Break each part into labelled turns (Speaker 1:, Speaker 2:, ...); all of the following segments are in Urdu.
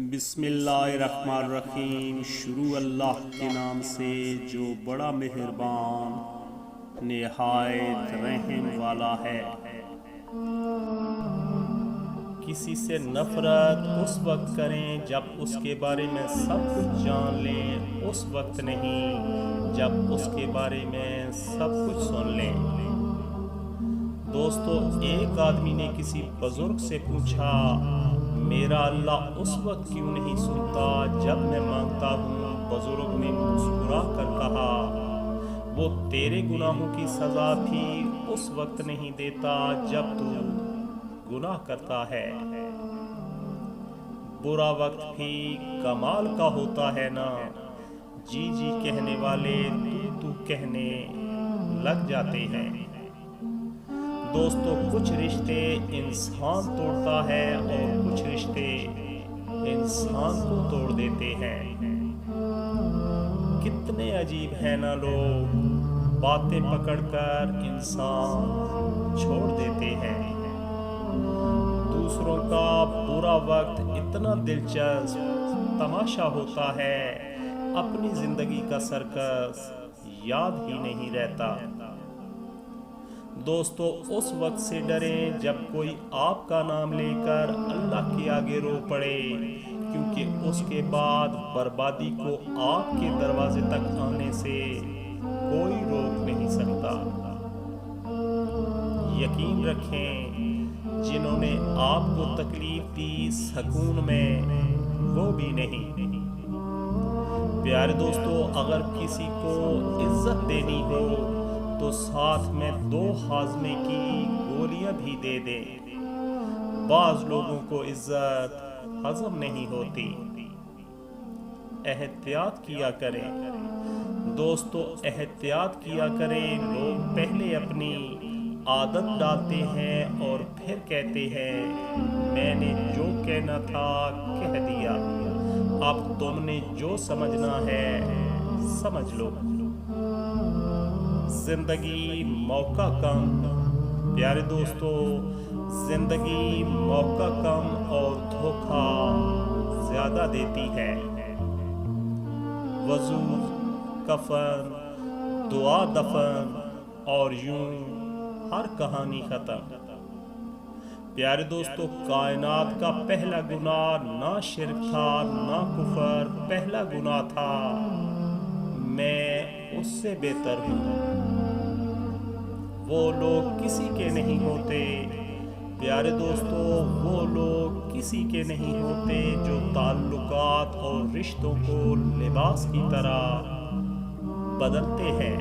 Speaker 1: بسم اللہ الرحمن الرحیم۔ شروع اللہ کے نام سے جو بڑا مہربان نہایت رحم والا ہے۔ کسی سے نفرت اس وقت کریں جب اس کے بارے میں سب کچھ جان لیں، اس وقت نہیں جب اس کے بارے میں سب کچھ سن لیں۔ دوستو، ایک آدمی نے کسی بزرگ سے پوچھا، میرا اللہ اس وقت کیوں نہیں سنتا جب میں مانگتا ہوں؟ بزرگ نے مسکرا کر کہا، وہ تیرے گناہوں کی سزا بھی اس وقت نہیں دیتا جب تو گناہ کرتا ہے۔ برا وقت بھی کمال کا ہوتا ہے نا، جی جی کہنے والے تو کہنے لگ جاتے ہیں۔ دوستو، کچھ رشتے انسان توڑتا ہے اور کچھ رشتے انسان کو توڑ دیتے ہیں۔ کتنے عجیب ہیں نا لوگ، باتیں پکڑ کر انسان چھوڑ دیتے ہیں۔ دوسروں کا برا وقت اتنا دلچسپ تماشا ہوتا ہے، اپنی زندگی کا سرکس یاد ہی نہیں رہتا۔ دوستو، اس وقت سے ڈریں جب کوئی آپ کا نام لے کر اللہ کے آگے رو پڑے، کیونکہ اس کے بعد بربادی کو آپ کے دروازے تک آنے سے کوئی روک نہیں سکتا۔ یقین رکھیں، جنہوں نے آپ کو تکلیف دی سکون میں، وہ بھی نہیں۔ پیارے دوستو، اگر کسی کو عزت دینی ہو تو ساتھ میں 2 ہاضمے کی گولیاں بھی دے دیں۔ بعض لوگوں کو عزت ہضم نہیں ہوتی۔ احتیاط کیا کریں دوستو، احتیاط کیا کریں۔ لوگ پہلے اپنی عادت ڈالتے ہیں اور پھر کہتے ہیں، میں نے جو کہنا تھا کہہ دیا، اب تم نے جو سمجھنا ہے سمجھ لو۔ زندگی موقع کم، پیارے دوستو، زندگی موقع کم اور دھوکہ زیادہ دیتی ہے۔ وضو، کفن، دعا دفن اور یوں ہر کہانی ختم۔ پیارے دوستو، کائنات کا پہلا گناہ نہ شرک تھا نہ کفر، پہلا گناہ تھا میں اس سے بہتر ہوں۔ وہ لوگ کسی کے نہیں ہوتے، پیارے دوستو، وہ لوگ کسی کے نہیں ہوتے جو تعلقات اور رشتوں کو لباس کی طرح بدلتے ہیں۔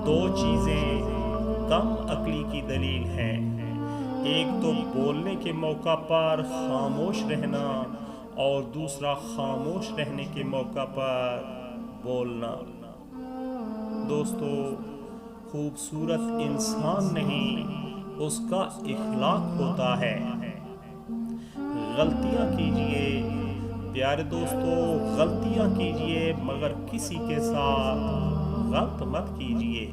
Speaker 1: 2 چیزیں کم عقلی کی دلیل ہیں، ایک تو بولنے کے موقع پر خاموش رہنا اور دوسرا خاموش رہنے کے موقع پر بولنا۔ دوستو، خوبصورت انسان نہیں، اس کا اخلاق ہوتا ہے۔ غلطیاں کیجئے پیارے دوستو، غلطیاں کیجئے، مگر کسی کے ساتھ غلط مت کیجئے۔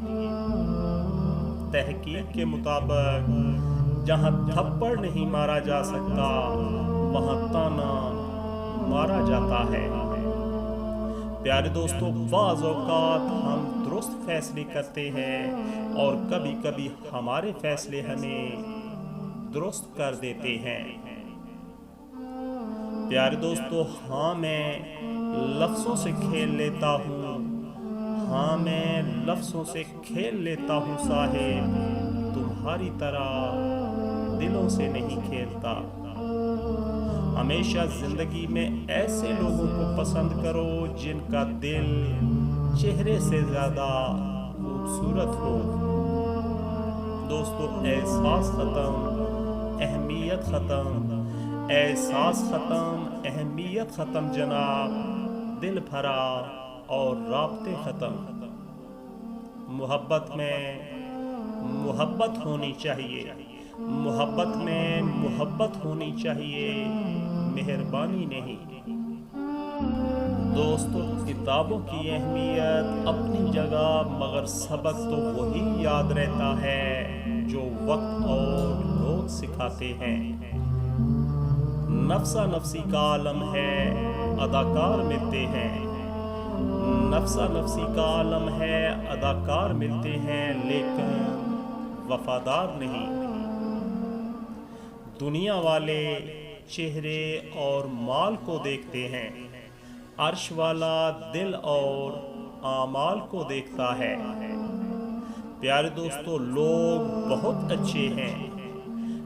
Speaker 1: تحقیق کے مطابق جہاں تھپڑ نہیں مارا جا سکتا وہاں تانا مارا جاتا ہے۔ پیارے دوستو، بعض اوقات ہم درست فیصلے کرتے ہیں اور کبھی کبھی ہمارے فیصلے ہمیں درست کر دیتے ہیں۔ پیارے دوستو، ہاں میں لفظوں سے کھیل لیتا ہوں، ہاں میں لفظوں سے کھیل لیتا ہوں صاحب، تمہاری طرح دلوں سے نہیں کھیلتا۔ ہمیشہ زندگی میں ایسے لوگوں کو پسند کرو جن کا دل چہرے سے زیادہ خوبصورت ہو۔ دوستو، احساس ختم، اہمیت ختم، احساس ختم، اہمیت ختم جناب، دل بھرا اور رابطے ختم۔ محبت میں محبت ہونی چاہیے، محبت میں محبت ہونی چاہیے، مہربانی نہیں۔ دوستو، کتابوں کی اہمیت اپنی جگہ، مگر سبق تو وہی یاد رہتا ہے جو وقت اور لوگ سکھاتے ہیں۔ نفسا نفسی کا عالم ہے، اداکار ملتے ہیں، نفسا نفسی کا عالم ہے، اداکار ملتے ہیں لیکن وفادار نہیں۔ دنیا والے چہرے اور مال کو دیکھتے ہیں، عرش والا دل اور اعمال کو دیکھتا ہے۔ پیارے دوستو، لوگ بہت اچھے ہیں،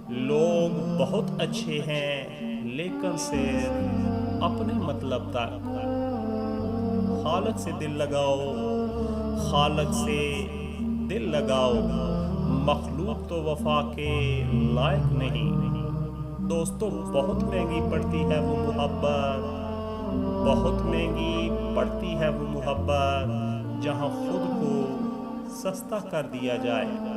Speaker 1: لوگ بہت اچھے ہیں لیکن صرف اپنے مطلب تک۔ خالق سے دل لگاؤ، خالق سے دل لگاؤ، مخلوق تو وفا کے لائق نہیں۔ دوستو، بہت مہنگی پڑتی ہے وہ محبت، بہت مہنگی پڑتی ہے وہ محبت جہاں خود کو سستا کر دیا جائے۔